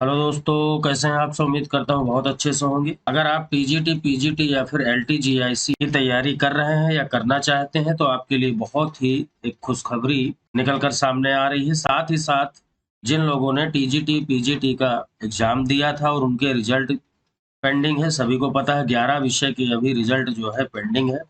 Hello दोस्तों, कैसे हैं आप सब। उम्मीद करता हूँ बहुत अच्छे से होंगे। अगर आप टीजीटी, पीजीटी या फिर एलटीजीआईसी की तैयारी कर रहे हैं या करना चाहते हैं तो आपके लिए बहुत ही एक खुशखबरी निकल कर सामने आ रही है। साथ ही साथ जिन लोगों ने टीजीटी, पीजीटी का एग्जाम दिया था और उनके रिजल्ट पेंडिंग है, सभी को पता है 11 विषय की अभी रिजल्ट जो है पेंडिंग है,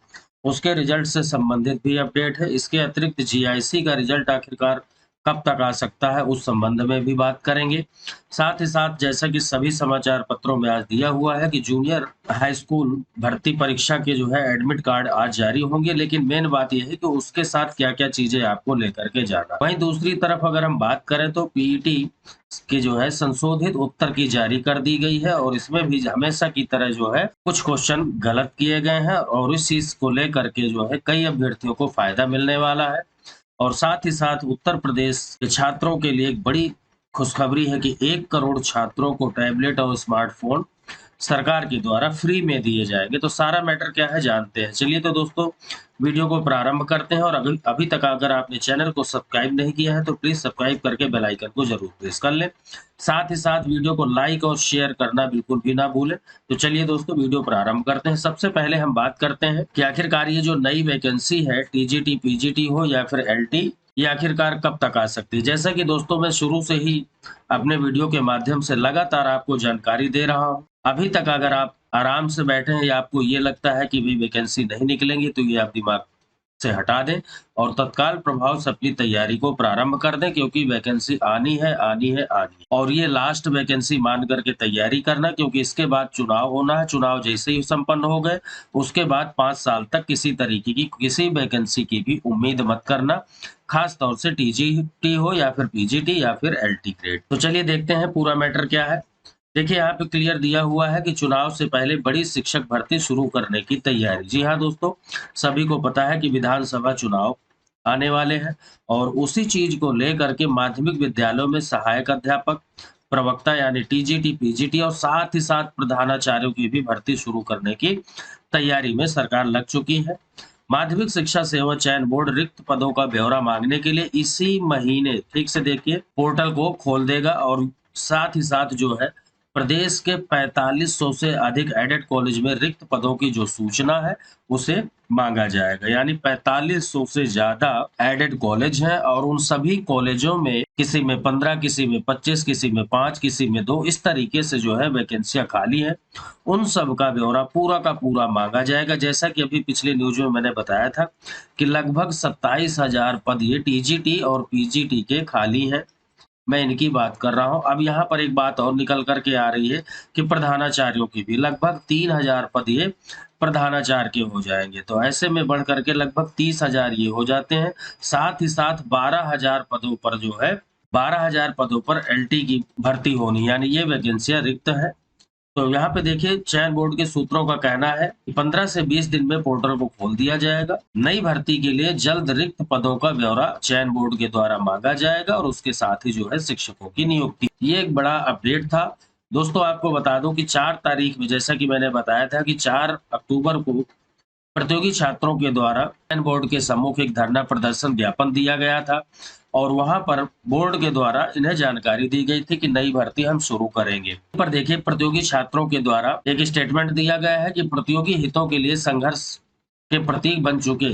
उसके रिजल्ट से संबंधित भी अपडेट है। इसके अतिरिक्त जीआईसी का रिजल्ट आखिरकार कब तक आ सकता है, उस संबंध में भी बात करेंगे। साथ ही साथ जैसा कि सभी समाचार पत्रों में आज दिया हुआ है कि जूनियर हाई स्कूल भर्ती परीक्षा के जो है एडमिट कार्ड आज जारी होंगे, लेकिन मेन बात यह है कि उसके साथ क्या-क्या चीजें आपको लेकर के जाना है। वहीं दूसरी तरफ अगर हम बात करें तो पीईटी की जो है संशोधित उत्तर की जारी कर दी गई है और इसमें भी हमेशा की तरह जो है कुछ क्वेश्चन गलत किए गए हैं और इस चीज को लेकर के जो है कई अभ्यर्थियों को फायदा मिलने वाला है। और साथ ही साथ उत्तर प्रदेश के छात्रों के लिए एक बड़ी खुशखबरी है कि 1 करोड़ छात्रों को टैबलेट और स्मार्टफ़ोन सरकार के द्वारा फ्री में दिए जाएँगे। तो सारा मैटर क्या है जानते हैं। चलिए तो दोस्तों वीडियो को प्रारंभ करते हैं और अभी अभी तक अगर आपने चैनल को सब्सक्राइब नहीं किया है तो प्लीज़ सब्सक्राइब करके बेल आइकन को ज़रूर प्रेस कर लें। साथ ही साथ वीडियो को लाइक और शेयर करना बिल्कुल भी ना भूलें। तो चलिए दोस्तों वीडियो प्रारंभ करते हैं। सबसे पहले हम बात करते हैं कि आखिरकार ये जो नई वैकेंसी है टीजीटी, पीजीटी हो या फिर एलटी, ये आखिरकार कब तक आ सकती है। जैसा कि दोस्तों मैं शुरू से ही अपने वीडियो के माध्यम से लगातार आपको जानकारी दे रहा हूँ। अभी तक अगर आप आराम से बैठे हैं या आपको ये लगता है कि भई वैकेंसी नहीं निकलेंगी तो ये आप दिमाग से हटा दें और तत्काल प्रभाव से अपनी तैयारी को प्रारंभ कर दें, क्योंकि वैकेंसी आनी है, आनी है, आनी है। और ये लास्ट वैकेंसी मान करके तैयारी करना, क्योंकि इसके बाद चुनाव होना है। चुनाव जैसे ही संपन्न हो गए, उसके बाद 5 साल तक किसी तरीके की किसी वैकेंसी की भी उम्मीद मत करना, खास तौर से टीजीटी हो या फिर पीजीटी या फिर एलटी ग्रेड। तो चलिए देखते हैं पूरा मैटर क्या है। देखिए यहाँ पे क्लियर दिया हुआ है कि चुनाव से पहले बड़ी शिक्षक भर्ती शुरू करने की तैयारी। जी हाँ दोस्तों, सभी को पता है कि विधानसभा चुनाव आने वाले हैं और उसी चीज को लेकर के माध्यमिक विद्यालयों में सहायक अध्यापक, प्रवक्ता यानी टीजीटी, पीजीटी और साथ ही साथ प्रधानाचार्यों की भी भर्ती शुरू करने की तैयारी में सरकार लग चुकी है। माध्यमिक शिक्षा सेवा चयन बोर्ड रिक्त पदों का ब्यौरा मांगने के लिए इसी महीने, ठीक से देखिए, पोर्टल को खोल देगा और साथ ही साथ जो है प्रदेश के 4500 से अधिक एडेड कॉलेज में रिक्त पदों की जो सूचना है उसे मांगा जाएगा। यानी 4500 से ज्यादा एडेड कॉलेज हैं और उन सभी कॉलेजों में किसी में 15, किसी में 25, किसी में 5, किसी में 2, इस तरीके से जो है वैकेंसियां खाली हैं। उन सब का ब्यौरा पूरा का पूरा मांगा जाएगा। जैसा कि अभी पिछले न्यूज में मैंने बताया था कि लगभग 27,000 पद ये टीजीटी और पीजीटी के खाली हैं। मैं इनकी बात कर रहा हूँ। अब यहाँ पर एक बात और निकल कर के आ रही है कि प्रधानाचार्यों की भी लगभग 3,000 पद ये प्रधानाचार्य के हो जाएँगे। तो ऐसे में बढ़ कर के लगभग 30,000 ये हो जाते हैं। साथ ही साथ 12,000 पदों पर जो है 12,000 पदों पर एलटी की भर्ती होनी, यानी ये वैकेंसियाँ रिक्त हैं। तो यहाँ पे देखिए चयन बोर्ड के सूत्रों का कहना है कि 15 से 20 दिन में पोर्टल को खोल दिया जाएगा। नई भर्ती के लिए जल्द रिक्त पदों का ब्यौरा चयन बोर्ड के द्वारा मांगा जाएगा और उसके साथ ही जो है शिक्षकों की नियुक्ति। ये एक बड़ा अपडेट था। दोस्तों आपको बता दूं कि 4 तारीख में, जैसा कि मैंने बताया था कि 4 अक्टूबर को प्रतियोगी छात्रों के द्वारा चयन बोर्ड के सम्मुख एक धरना प्रदर्शन ज्ञापन दिया गया था और वहां पर बोर्ड के द्वारा इन्हें जानकारी दी गई थी कि नई भर्ती हम शुरू करेंगे। पर देखिए प्रतियोगी छात्रों के द्वारा एक स्टेटमेंट दिया गया है कि प्रतियोगी हितों के लिए संघर्ष के प्रतीक बन चुके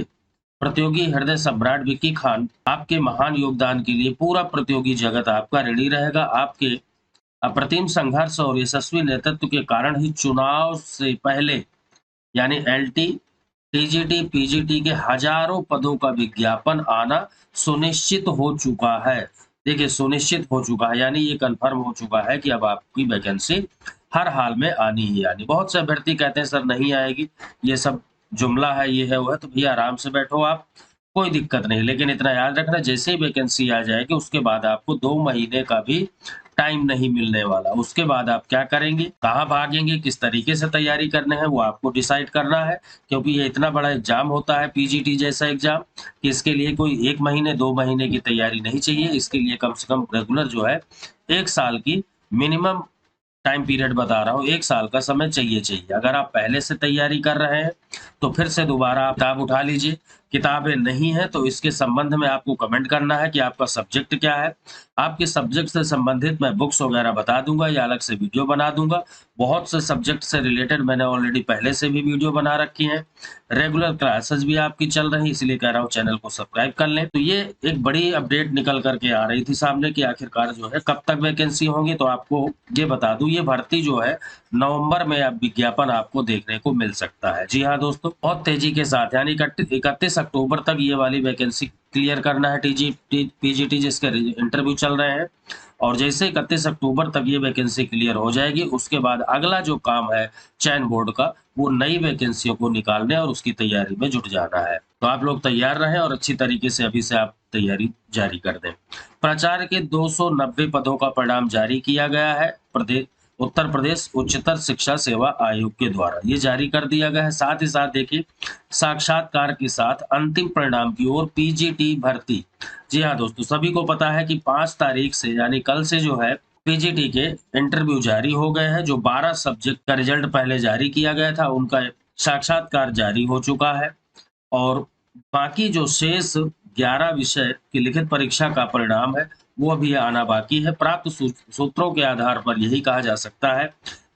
प्रतियोगी हृदय सम्राट विक्की खान, आपके महान योगदान के लिए पूरा प्रतियोगी जगत आपका ऋणी रहेगा। आपके अप्रतिम संघर्ष और यशस्वी नेतृत्व के कारण ही चुनाव से पहले यानी एलटी, टीजीटी, पीजीटी के हजारों पदों का विज्ञापन आना सुनिश्चित हो चुका है। देखिए सुनिश्चित हो चुका है यानी ये कन्फर्म हो चुका है कि अब आपकी वैकेंसी हर हाल में आनी ही आनी। बहुत से अभ्यर्थी कहते हैं सर नहीं आएगी, ये सब जुमला है, ये है, वो है। तो भैया आराम से बैठो आप, कोई दिक्कत नहीं। लेकिन इतना याद रखना जैसे ही वैकेंसी आ जाएगी उसके बाद आपको 2 महीने का भी टाइम नहीं मिलने वाला। उसके बाद आप क्या करेंगे, कहाँ भागेंगे, किस तरीके से तैयारी करने हैं वो आपको डिसाइड करना है, क्योंकि ये इतना बड़ा एग्जाम होता है पीजीटी जैसा एग्जाम कि इसके लिए कोई 1 महीने 2 महीने की तैयारी नहीं चाहिए। इसके लिए कम से कम रेगुलर जो है 1 साल की मिनिमम टाइम पीरियड बता रहा हूँ, 1 साल का समय चाहिए। अगर आप पहले से तैयारी कर रहे हैं तो फिर से दोबारा आप किताब उठा लीजिए, किताबें नहीं हैं, तो इसके संबंध में आपको कमेंट करना है कि आपका सब्जेक्ट क्या है। आपके सब्जेक्ट से संबंधित मैं बुक्स वगैरह बता दूँगा या अलग से वीडियो बना दूँगा। बहुत से सब्जेक्ट से रिलेटेड मैंने ऑलरेडी पहले से भी वीडियो बना रखी हैं। रेगुलर क्लासेस भी आपकी चल रही हैं, इसलिए कह रहा हूँ चैनल को सब्सक्राइब कर लें। तो ये एक बड़ी अपडेट निकल कर के आ रही थी सामने कि आखिरकार जो है कब तक वैकेंसी होंगी, तो आपको ये बता दूँ, ये भर्ती जो है नवंबर में अब विज्ञापन आपको देखने को मिल सकता है। जी हाँ दोस्तों, बहुत तेजी के साथ यानी 31 अक्टूबर तक ये वाली वैकेंसी क्लियर करना है पीजीटी जिसके इंटरव्यू चल रहे हैं। और जैसे 31 अक्टूबर तक ये वैकेंसी क्लियर हो जाएगी, उसके बाद अगला जो काम है चयन बोर्ड का, वो नई वैकेंसियों को निकालने और उसकी तैयारी में जुट जाना है। तो आप लोग तैयार रहें और अच्छी तरीके से अभी से आप तैयारी जारी कर दें। प्राचार्य के 290 पदों का परिणाम जारी किया गया है उत्तर प्रदेश उच्चतर शिक्षा सेवा आयोग के द्वारा, ये जारी कर दिया गया है। साथ ही साथ देखिए, साक्षात्कार के साथ अंतिम परिणाम की ओर पीजीटी भर्ती। जी हाँ दोस्तों, सभी को पता है कि 5 तारीख से यानी कल से जो है पीजीटी के इंटरव्यू जारी हो गए हैं। जो 12 सब्जेक्ट का रिजल्ट पहले जारी किया गया था, उनका साक्षात्कार जारी हो चुका है और बाकी जो शेष 11 विषय की लिखित परीक्षा का परिणाम है, वो अभी आना बाकी है। प्राप्त सूत्रों के आधार पर यही कहा जा सकता है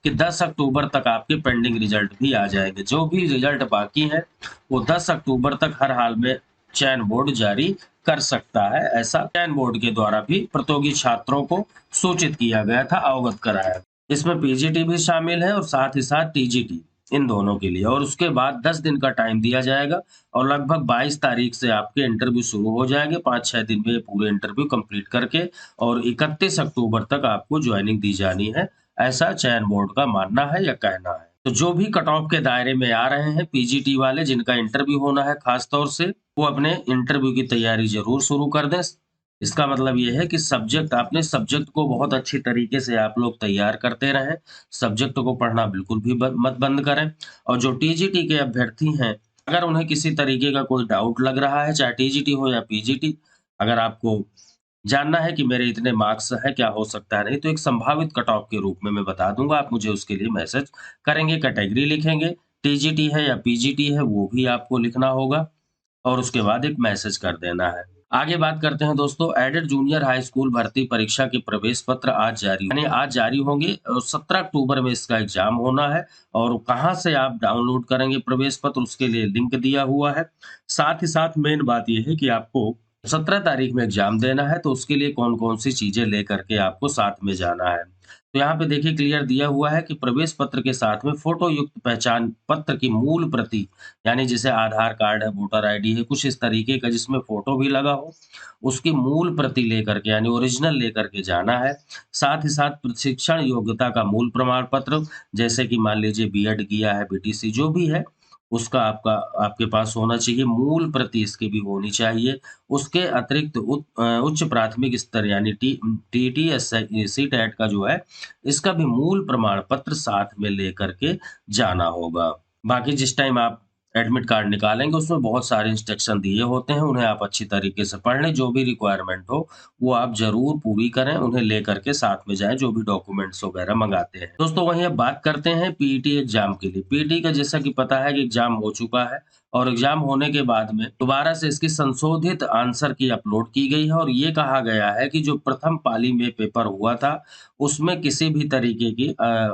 कि 10 अक्टूबर तक आपके पेंडिंग रिजल्ट भी आ जाएंगे। जो भी रिजल्ट बाकी है, वो 10 अक्टूबर तक हर हाल में चयन बोर्ड जारी कर सकता है। ऐसा चयन बोर्ड के द्वारा भी प्रतियोगी छात्रों को सूचित किया गया था, अवगत कराया। इसमें पीजीटी भी शामिल है और साथ ही साथ टीजीटी, इन दोनों के लिए। और उसके बाद 10 दिन का टाइम दिया जाएगा और लगभग 22 तारीख से आपके इंटरव्यू शुरू हो जाएंगे। 5-6 दिन में पूरे इंटरव्यू कंप्लीट करके और 31 अक्टूबर तक आपको ज्वाइनिंग दी जानी है, ऐसा चयन बोर्ड का मानना है या कहना है। तो जो भी कट ऑफ के दायरे में आ रहे हैं पीजीटी वाले, जिनका इंटरव्यू होना है खास तौर से, वो अपने इंटरव्यू की तैयारी जरूर शुरू कर दें। इसका मतलब ये है कि अपने सब्जेक्ट को बहुत अच्छी तरीके से आप लोग तैयार करते रहें। सब्जेक्ट को पढ़ना बिल्कुल भी मत बंद करें। और जो टीजीटी के अभ्यर्थी हैं, अगर उन्हें किसी तरीके का कोई डाउट लग रहा है, चाहे टीजीटी हो या पीजीटी, अगर आपको जानना है कि मेरे इतने मार्क्स हैं, क्या हो सकता है नहीं, तो एक संभावित कट ऑफ के रूप में मैं बता दूंगा। आप मुझे उसके लिए मैसेज करेंगे, कैटेगरी लिखेंगे, टीजीटी है या पीजीटी है वो भी आपको लिखना होगा और उसके बाद एक मैसेज कर देना है। आगे बात करते हैं दोस्तों, एडेड जूनियर हाई स्कूल भर्ती परीक्षा के प्रवेश पत्र आज जारी, यानी आज जारी होंगे और 17 अक्टूबर में इसका एग्जाम होना है। और कहाँ से आप डाउनलोड करेंगे प्रवेश पत्र, उसके लिए लिंक दिया हुआ है। साथ ही साथ मेन बात यह है कि आपको 17 तारीख में एग्जाम देना है, तो उसके लिए कौन-कौन सी चीजें लेकर के आपको साथ में जाना है। तो यहाँ पे देखिए क्लियर दिया हुआ है कि प्रवेश पत्र के साथ में फोटो युक्त पहचान पत्र की मूल प्रति, यानी जैसे आधार कार्ड है, वोटर आईडी है, कुछ इस तरीके का जिसमें फोटो भी लगा हो, उसकी मूल प्रति लेकर के यानी ओरिजिनल लेकर के जाना है। साथ ही साथ प्रशिक्षण योग्यता का मूल प्रमाण पत्र, जैसे कि मान लीजिए बीएड किया है, बीटीसी जो भी है, उसका आपके पास होना चाहिए। मूल प्रति इसकी भी होनी चाहिए। उसके अतिरिक्त उच्च प्राथमिक स्तर यानी टीटी सीटेट का जो है, इसका भी मूल प्रमाण पत्र साथ में लेकर के जाना होगा। बाकी जिस टाइम आप एडमिट कार्ड निकालेंगे, उसमें बहुत सारे इंस्ट्रक्शन दिए होते हैं, उन्हें आप अच्छी तरीके से पढ़ लें। जो भी रिक्वायरमेंट हो वो आप जरूर पूरी करें, उन्हें लेकर के साथ में जाएं, जो भी डॉक्यूमेंट्स वगैरह मंगाते हैं। दोस्तों वहीं अब बात करते हैं पीईटी एग्जाम के लिए। पीईटी का जैसा कि पता है कि एग्जाम हो चुका है और एग्जाम होने के बाद में दोबारा से इसकी संशोधित आंसर की अपलोड की गई है और ये कहा गया है कि जो प्रथम पाली में पेपर हुआ था, उसमें किसी भी तरीके की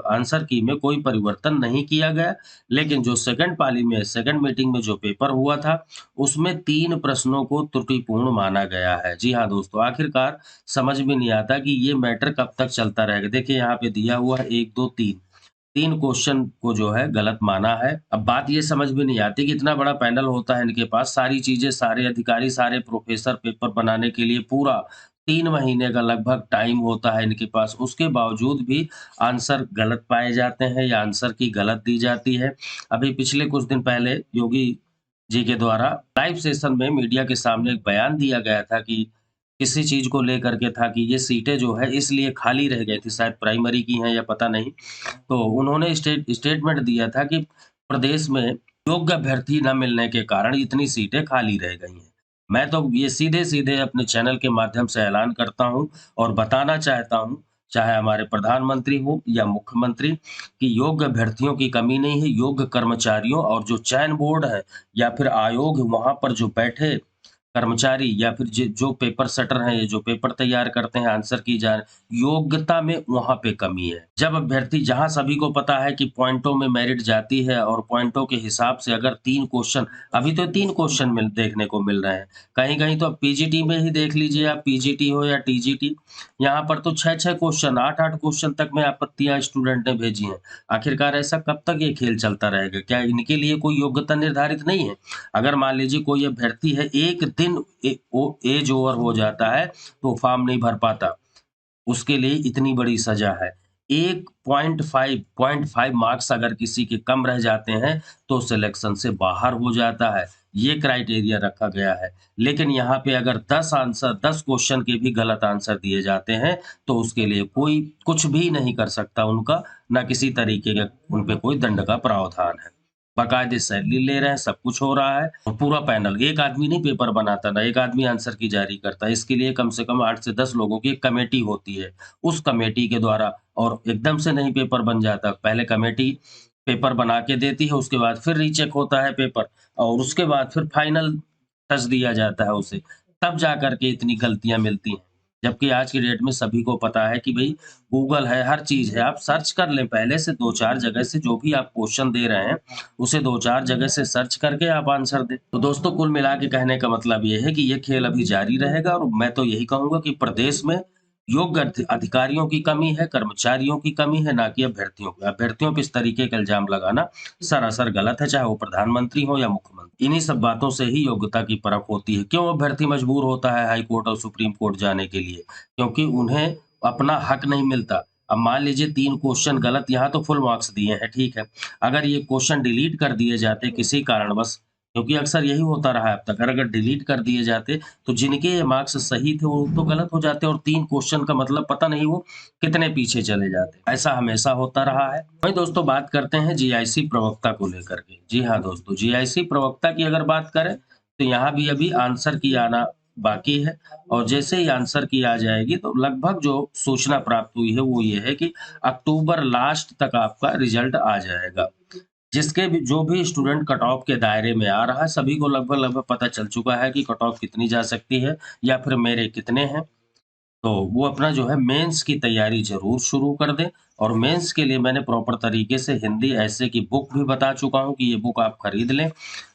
आंसर की में कोई परिवर्तन नहीं किया गया। लेकिन जो सेकंड पाली में सेकंड मीटिंग में जो पेपर हुआ था, उसमें 3 प्रश्नों को त्रुटिपूर्ण माना गया है। जी हाँ दोस्तों, आखिरकार समझ में नहीं आता कि ये मैटर कब तक चलता रहेगा। देखिए यहाँ पे दिया हुआ है 1, 2, 3 क्वेश्चन को जो है गलत माना है। अब बात ये समझ में नहीं आती कि इतना बड़ा पैनल होता है इनके पास, सारी चीजें, सारे अधिकारी, सारे प्रोफेसर पेपर बनाने के लिए पूरा 3 महीने का लगभग टाइम होता है इनके पास, उसके बावजूद भी आंसर गलत पाए जाते हैं या आंसर की गलत दी जाती है। अभी पिछले कुछ दिन पहले योगी जी के द्वारा लाइव सेशन में मीडिया के सामने एक बयान दिया गया था कि किसी चीज को लेकर के था कि ये सीटें जो है इसलिए खाली रह गई थी, शायद प्राइमरी की हैं या पता नहीं। तो उन्होंने स्टेटमेंट दिया था कि प्रदेश में योग्य अभ्यर्थी न मिलने के कारण इतनी सीटें खाली रह गई हैं। मैं तो ये सीधे-सीधे अपने चैनल के माध्यम से ऐलान करता हूँ और बताना चाहता हूँ, चाहे हमारे प्रधानमंत्री हो या मुख्यमंत्री, कि योग्य अभ्यर्थियों की कमी नहीं है, योग्य कर्मचारियों और जो चयन बोर्ड है या फिर आयोग वहाँ पर जो बैठे कर्मचारी या फिर जो पेपर सेटर हैं, ये जो पेपर तैयार करते हैं, आंसर की योग्यता में वहाँ पे कमी है। जब अभ्यर्थी जहाँ सभी को पता है कि पॉइंटों में मेरिट जाती है और पॉइंटों के हिसाब से अगर 3 क्वेश्चन अभी तो 3 क्वेश्चन देखने को मिल रहे हैं। कहीं-कहीं तो पीजीटी में ही देख लीजिए आप, पीजीटी हो या टीजीटी, यहाँ पर तो 6-6 क्वेश्चन, 8-8 क्वेश्चन तक में आपत्तियाँ स्टूडेंट ने भेजी हैं। आखिरकार ऐसा कब तक ये खेल चलता रहेगा? क्या इनके लिए कोई योग्यता निर्धारित नहीं है? अगर मान लीजिए कोई अभ्यर्थी है, एक दिन एज ओवर हो जाता है, तो फॉर्म नहीं भर पाता, उसके लिए इतनी बड़ी सज़ा है। 1.5 मार्क्स अगर किसी के कम रह जाते हैं, तो सिलेक्शन से बाहर हो जाता है। ये क्राइटेरिया रखा गया है। लेकिन यहाँ पे अगर 10 क्वेश्चन के भी गलत आंसर दिए जाते हैं, तो उसके लिए कोई कुछ भी नहीं कर सकता उनका, ना किसी तरीके का उन पे कोई दंड का प्रावधान है। बाकायदे सैलरी ले रहे हैं, सब कुछ हो रहा है और पूरा पैनल, एक आदमी नहीं पेपर बनाता, ना एक आदमी आंसर की जारी करता है। इसके लिए कम से कम 8 से 10 लोगों की एक कमेटी होती है। उस कमेटी के द्वारा और एकदम से नहीं पेपर बन जाता। पहले कमेटी पेपर बना के देती है, उसके बाद फिर रीचेक होता है पेपर और उसके बाद फिर फाइनल टच दिया जाता है उसे। तब जा कर के इतनी गलतियाँ मिलती हैं। जबकि आज की डेट में सभी को पता है कि भई गूगल है, हर चीज़ है, आप सर्च कर लें पहले से 2-4 जगह से जो भी आप क्वेश्चन दे रहे हैं, उसे 2-4 जगह से सर्च करके आप आंसर दें। तो दोस्तों कुल मिला के कहने का मतलब ये है कि ये खेल अभी जारी रहेगा और मैं तो यही कहूँगा कि प्रदेश में योग्य अधिकारियों की कमी है, कर्मचारियों की कमी है, ना कि अभ्यर्थियों की। अभ्यर्थियों पे इस तरीके का इल्ज़ाम लगाना सरासर गलत है, चाहे वो प्रधानमंत्री हो या मुख्यमंत्री। इन्हीं सब बातों से ही योग्यता की परख होती है। क्यों अभ्यर्थी मजबूर होता है हाई कोर्ट और सुप्रीम कोर्ट जाने के लिए? क्योंकि उन्हें अपना हक नहीं मिलता। अब मान लीजिए 3 क्वेश्चन गलत, यहाँ तो फुल मार्क्स दिए हैं, ठीक है। अगर ये क्वेश्चन डिलीट कर दिए जाते किसी कारणवश, क्योंकि अक्सर यही होता रहा है अब तक, अगर डिलीट कर दिए जाते, तो जिनके ये मार्क्स सही थे, वो तो गलत हो जाते और 3 क्वेश्चन का मतलब पता नहीं वो कितने पीछे चले जाते। ऐसा हमेशा होता रहा है। वहीं दोस्तों बात करते हैं जीआईसी प्रवक्ता को लेकर के। जी हाँ दोस्तों, जीआईसी प्रवक्ता की अगर बात करें, तो यहाँ भी अभी आंसर की आना बाकी है और जैसे ही आंसर की आ जाएगी, तो लगभग जो सूचना प्राप्त हुई है, वो ये है कि अक्टूबर लास्ट तक आपका रिज़ल्ट आ जाएगा। जिसके भी जो भी स्टूडेंट कट ऑफ के दायरे में आ रहा है, सभी को लगभग-लगभग पता चल चुका है कि कट ऑफ कितनी जा सकती है या फिर मेरे कितने हैं। तो वो अपना जो है मेंस की तैयारी ज़रूर शुरू कर दें और मेंस के लिए मैंने प्रॉपर तरीके से हिंदी ऐसे की बुक भी बता चुका हूँ कि ये बुक आप खरीद लें,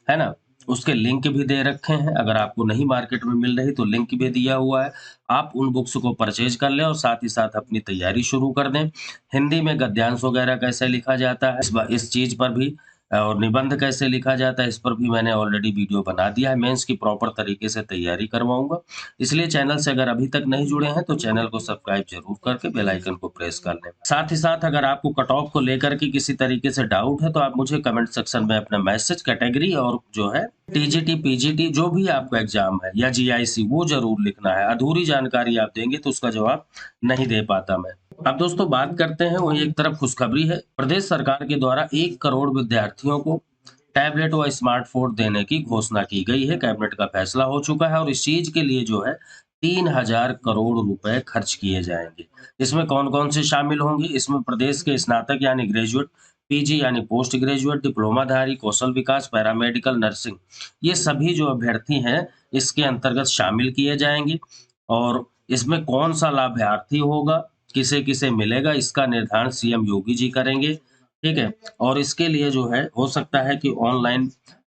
है ना? उसके लिंक भी दे रखे हैं, अगर आपको नहीं मार्केट में मिल रही तो लिंक भी दिया हुआ है। आप उन बुक्स को परचेज़ कर लें और साथ ही साथ अपनी तैयारी शुरू कर दें। हिंदी में गद्यांश वगैरह कैसे लिखा जाता है, इस चीज़ पर भी और निबंध कैसे लिखा जाता है, इस पर भी मैंने ऑलरेडी वीडियो बना दिया है। मेंस की प्रॉपर तरीके से तैयारी करवाऊँगा। इसलिए चैनल से अगर अभी तक नहीं जुड़े हैं, तो चैनल को सब्सक्राइब ज़रूर करके बेल आइकन को प्रेस कर लें। साथ ही साथ अगर आपको कट ऑफ को लेकर के किसी तरीके से डाउट है, तो आप मुझे कमेंट सेक्शन में अपना मैसेज, कैटेगरी और जो है टीजीटी, पीजीटी जो भी आपका एग्ज़ाम है या जीआईसी, वो ज़रूर लिखना है। अधूरी जानकारी आप देंगे तो उसका जवाब नहीं दे पाता मैं। अब दोस्तों बात करते हैं, वहीं एक तरफ खुशखबरी है। प्रदेश सरकार के द्वारा 1 करोड़ विद्यार्थियों को टैबलेट व स्मार्टफ़ोन देने की घोषणा की गई है। कैबिनेट का फैसला हो चुका है और इस चीज़ के लिए जो है 3000 करोड़ रुपए खर्च किए जाएँगे। इसमें कौन-कौन से शामिल होंगे? इसमें प्रदेश के स्नातक यानी ग्रेजुएट, पीजी यानी पोस्ट ग्रेजुएट, डिप्लोमाधारी, कौशल विकास, पैरामेडिकल, नर्सिंग, ये सभी जो अभ्यर्थी हैं, इसके अंतर्गत शामिल किए जाएँगे और इसमें कौन-सा लाभार्थी होगा, किसे-किसे मिलेगा, इसका निर्धारण सीएम योगी जी करेंगे, ठीक है? और इसके लिए जो है, हो सकता है कि ऑनलाइन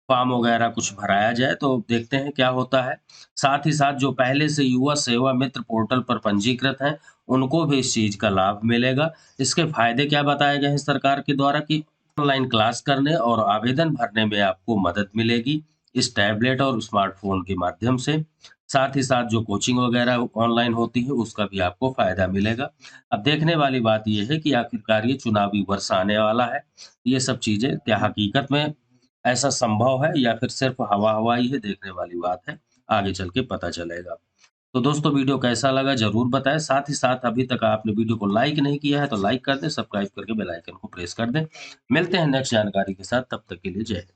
फॉर्म वगैरह कुछ भराया जाए, तो देखते हैं क्या होता है। साथ ही साथ जो पहले से युवा सेवा मित्र पोर्टल पर पंजीकृत हैं, उनको भी इस चीज़ का लाभ मिलेगा। इसके फ़ायदे क्या बताए गए हैं सरकार के द्वारा कि ऑनलाइन क्लास करने और आवेदन भरने में आपको मदद मिलेगी, इस टैबलेट और स्मार्टफ़ोन के माध्यम से। साथ ही साथ जो कोचिंग वगैरह ऑनलाइन होती है, उसका भी आपको फ़ायदा मिलेगा। अब देखने वाली बात ये है कि आखिरकार ये चुनावी वर्ष आने वाला है। ये सब चीज़ें क्या हकीकत में ऐसा संभव है या फिर सिर्फ़ हवा-हवाई है, देखने वाली बात है। आगे चल के पता चलेगा। तो दोस्तों वीडियो कैसा लगा ज़रूर बताएँ। साथ ही साथ अभी तक आपने वीडियो को लाइक नहीं किया है तो लाइक कर दें, सब्सक्राइब करके बेल आइकन को प्रेस कर दें। मिलते हैं नेक्स्ट जानकारी के साथ, तब तक के लिए जय हिंद।